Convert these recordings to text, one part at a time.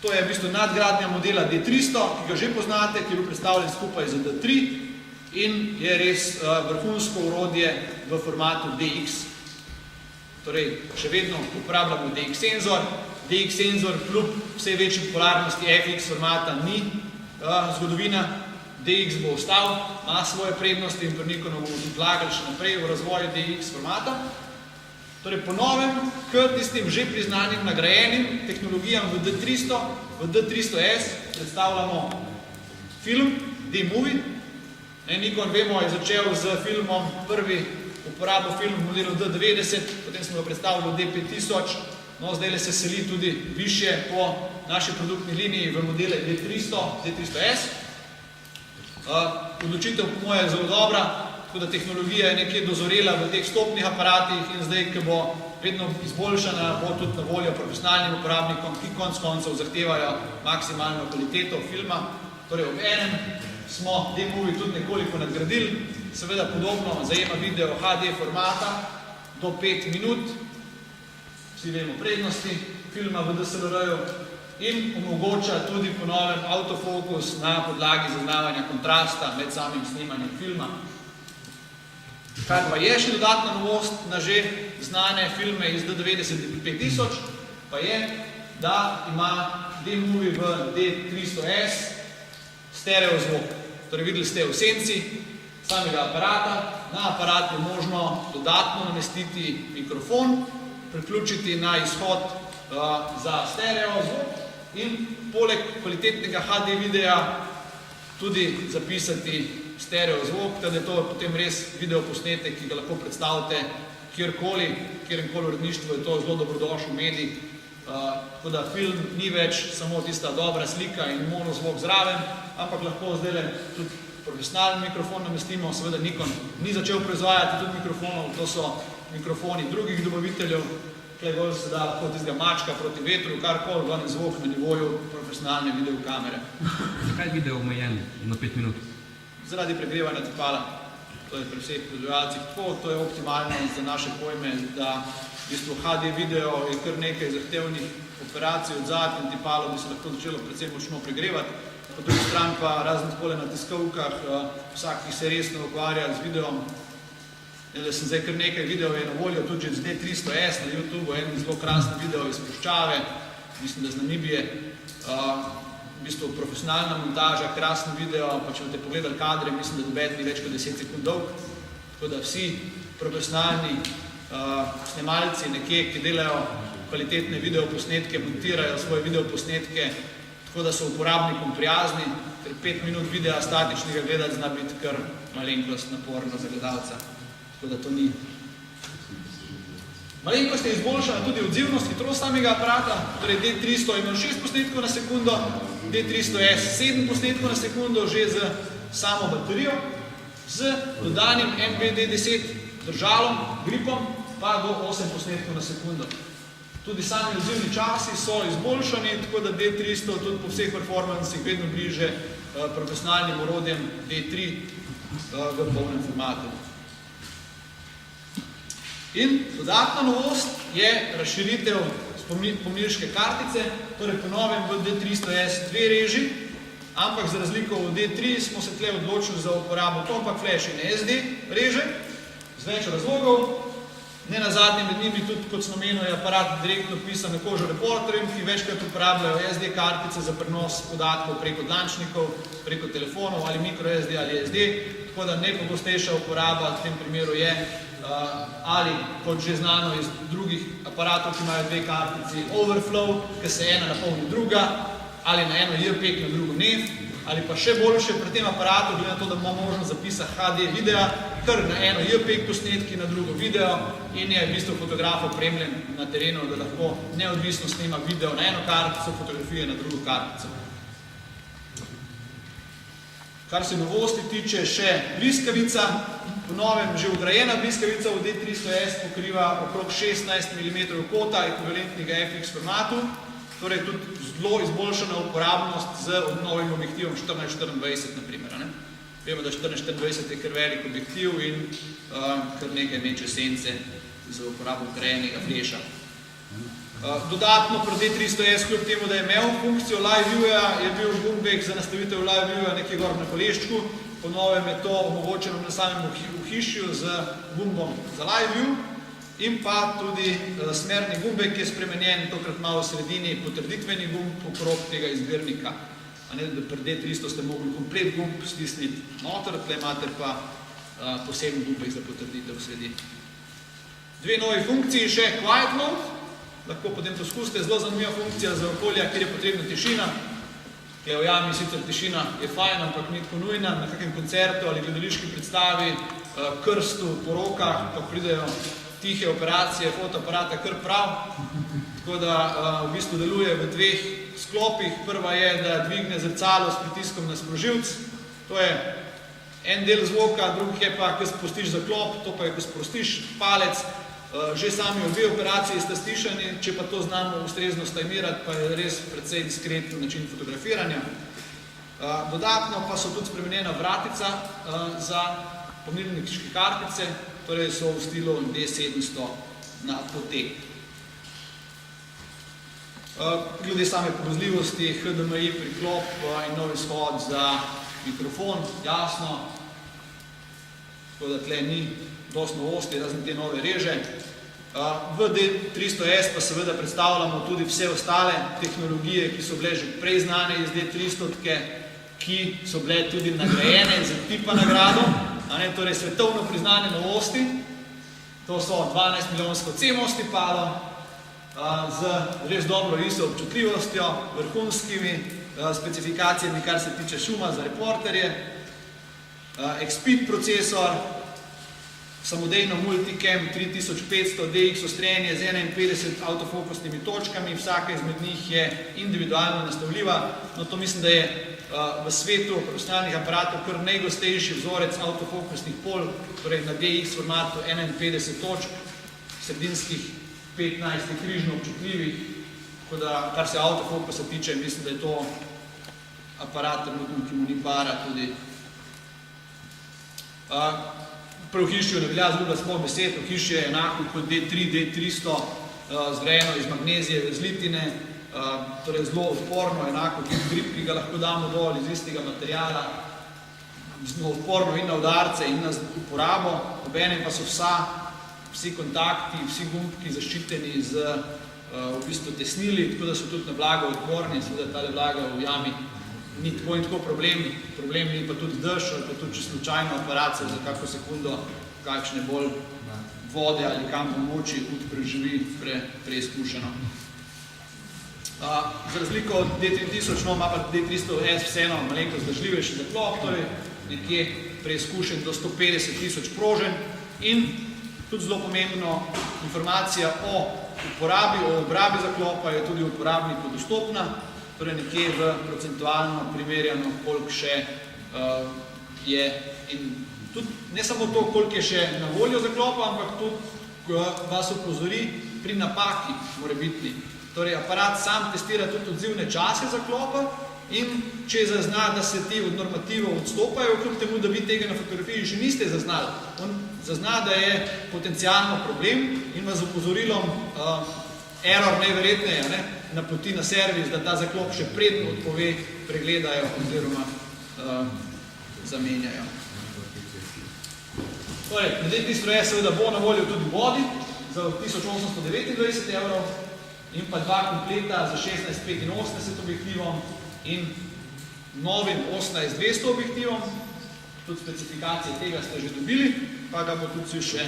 To je v bistvu nadgradnja modela D300, ki ga že poznate, ki je bil predstavljen skupaj z D3 in je res vrhunsko orodje v formatu DX. Torej, še vedno uporabljamo DX senzor. DX senzor kljub vsej večji popularnosti FX formata ni zgodovina. DX bo ostal, ima svoje prednosti in pri Nikonu bomo tudi vlagali še naprej v razvoju DX formata. Torej, po novem, k tistim že priznanim, nagrajenim tehnologijam v D300, v D300S predstavljamo film, D-Movie. Nikon, vemo, je začel z filmom, prvi uporabo film v modelu D90, potem smo ga predstavili v D5000, no zdaj se seli tudi više po naši produktni liniji v modele D300, D300S. Odločitev po moje je zelo dobra, tako da tehnologija je nekje dozorela v teh stopnih aparatih in zdaj, ki bo vedno izboljšana, bo tudi na voljo profesionalnim uporabnikom, ki konec koncev zahtevajo maksimalno kvaliteto filma. Torej, ob enem smo D-Movie tudi nekoliko nadgradili, seveda podobno zajema video HD formata do 5 minut, vsi vemo prednosti filma v DSLR-ju, in omogoča tudi po novem autofokus na podlagi zaznavanja kontrasta med samim snemanjem filma. Kaj pa je še dodatna novost na že znane filme iz D90-5000, pa je, da ima D-Movie v D300S stereo zvok. Torej, videli ste v senci samega aparata. Na aparat je možno dodatno namestiti mikrofon, priključiti na izhod za stereo zvok in poleg kvalitetnega HD videa tudi zapisati stereo zvok, da je to potem res videoposnetek, ki ga lahko predstavite kjerkoli uredništvu, je to zelo dobrodošel medij. Tako da film ni več samo tista dobra slika in monozvok zraven, ampak lahko zdaj tudi profesionalni mikrofon namestimo. Seveda Nikon ni začel proizvajati tudi mikrofonov, to so mikrofoni drugih dobaviteljev. Tukaj bolj se da lahko tistega mačka proti vetru, karkoli, glavni zvok na nivoju profesionalne videokamere. Zakaj je video omejen na 5 minut? Zaradi pregrevanja tipala. To je pri vseh proizvajalcih tako, to je optimalno za naše pojme, da v bistvu HD video je kar nekaj zahtevnih operacij od zadnjih in tipalo bi se lahko začelo predvsem močno pregrevati. Po drugi strani pa razen takole na tiskovkah, vsak, ki se resno ukvarja z videom, da sem zdaj kar nekaj videov je na voljo, tudi že z D300S na YouTube, en zelo krasen video iz Puščave, mislim, da z Namibije, v bistvu profesionalna montaža, krasen video, pa če boste pogledali kadre, mislim, da noben ni več kot 10 sekund dolg, tako da vsi profesionalni snemalci nekje, ki delajo kvalitetne videoposnetke, montirajo svoje videoposnetke, tako da so uporabnikom prijazni, ker 5 minut videa statičnega gledati zna biti kar malenkost naporno za gledalca. Tako da to ni. Malenkost je izboljšana tudi odzivnost, hitrost samega aparata, torej D300 ima 6 posnetkov na sekundo, D300S 7 posnetkov na sekundo, že z samo baterijo, z dodanim MBD10 držalom, gripom, pa do 8 posnetkov na sekundo. Tudi sami odzivni časi so izboljšani, tako da D300 tudi po vseh performansih vedno bliže profesionalnim orodjem D3 v polnem formatu. In dodatna novost je razširitev pomnilniške kartice, torej po novem v D300S 2 reži, ampak za razliko od D3 smo se tle odločili za uporabo Compact Flash in SD reže, z več razlogov. Ne nazadnje med njimi tudi, kot smo menili, je aparat direktno pisan na kožo reporterjem, ki večkrat uporabljajo SD kartice za prenos podatkov preko dlančnikov, preko telefonov ali microSD ali SD, tako da najpogostejša uporaba v tem primeru je ali, kot že znano iz drugih aparatov, ki imajo 2 kartici, overflow, ki se ena napolni druga, ali na eno JPEG, na drugo NEF, ali pa še boljše pri tem aparatu, glede na to, da ima možnost zapisa HD videa, kar na eno JPEG posnetki, na drugo video in je v bistvu fotograf opremljen na terenu, da lahko neodvisno snema video na eno kartico, fotografije na drugo kartico. Kar se novosti tiče, še bliskavica. Po novem že vgrajena bliskavica v D300S pokriva okrog 16 mm kota ekvivalentnega FX formatu, torej tudi zelo izboljšana uporabnost z novim objektivom 14-24 na primer. Vemo, da 14-24 je kar velik objektiv in kar nekaj meče sence z uporabo vgrajenega fleša. Dodatno pri D300S, kljub temu, da je imel funkcijo Live View-ja, je bil gumbek za nastavitev Live View-ja nekje gor na koleščku. Po novem je to omogočeno na samem ohišju z gumbom za Live View in pa tudi smerni gumbek, ki je spremenjen, tokrat malo v sredini, potrditveni gumb okrog tega izbirnika. Pri D300 ste mogli komplet gumb stisniti noter, tle imate pa poseben gumbek za potrditev v sredini. Dve novi funkciji, še Quiet Mode, lahko potem poskusite, zelo zanimiva funkcija za okolja, kjer je potrebna tišina. Tukaj v jami sicer tišina je fajn, ampak ni tako nujna, na kakem koncertu ali gledališki predstavi, krstu, porokah, pa pridejo tihe operacije, fotoaparata kar prav. Tako da v bistvu deluje v dveh sklopih. Prva je, da dvigne zrcalo s pritiskom na sprožilc. To je en del zvoka, drugi je pa, ko spustiš zaklop, to pa je, ko sprostiš palec. Že sami obe operaciji sta stišani, če pa to znamo ustrezno stajmirati, pa je res precej diskreten način fotografiranja. Dodatno pa so tudi spremenjena vratica za pomnilniške kartice, torej so v stilu D700 na potek. Glede same povezljivosti, HDMI priklop in nov izhod za mikrofon, jasno, tako da tle ni dosti novosti, razen te nove reže. V D300S pa seveda predstavljamo tudi vse ostale tehnologije, ki so bile že prej znane iz D300, ki so bile tudi nagrajene za tipa nagrado, torej svetovno priznane novosti. To so 12-milijonsko CMOS tipalo, z res dobro ISO občutljivostjo, vrhunskimi specifikacijami, kar se tiče šuma za reporterje, X-Speed procesor, samodejno multicam 3500 DX ostrenje z 51 autofokusnimi točkami, vsaka izmed njih je individualno nastavljiva. No, to mislim, da je v svetu profesionalnih aparatov kar najgostejši vzorec autofokusnih pol, torej na DX formatu 51 točk, sredinskih 15 križno občutljivih, tako da, kar se autofokusa tiče, mislim, da je to aparat, ki mu ni para tudi. Pri ohišju ne velja zgubila sploh besed, ohišje je enako kot D3, D300, zgrajeno iz magnezije, zlitine, torej zelo odporno, enako kot grip, ki ga lahko damo dol iz istega materiala, zelo odporno in na udarce in na uporabo, obenem pa so vsi kontakti, vsi gumbki zaščiteni z v bistvu tesnili, tako da so tudi na vlago odporni, seveda tale vlaga v jami ni tako in tako problem ni pa tudi dež, ali pa tudi če slučajno aparat se za kako sekundo kakšne bolj vode ali kam pomoči tudi preživi preizkušeno. Za razliko od D3000, ima pa D300S vseeno malenko zdržljivejši zaklop, torej nekje preizkušen do 150 000 proženj in tudi zelo pomembno informacija o obrabi zaklopa je tudi uporabniku dostopna, torej nekje v procentualno primerjano, koliko še je, in tudi ne samo to, koliko je še na voljo zaklopa, ampak tudi vas opozori pri napaki morebitni. Torej, aparat sam testira tudi odzivne čase zaklopa in če zazna, da se ti od normativov odstopajo, kljub temu, da vi tega na fotografiji še niste zaznali. On zazna, da je potencialno problem in vas z opozorilom error najverjetneje napoti na servis, da ta zaklop še predno odpove, pregledajo oziroma zamenjajo. Torej, D300S seveda bo na voljo tudi vodi za 1829 € in pa dva kompleta za 16-85 objektivom in novim 18-200 objektivom. Tudi specifikacije tega ste že dobili, pa ga bo tudi še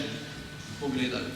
pogledali.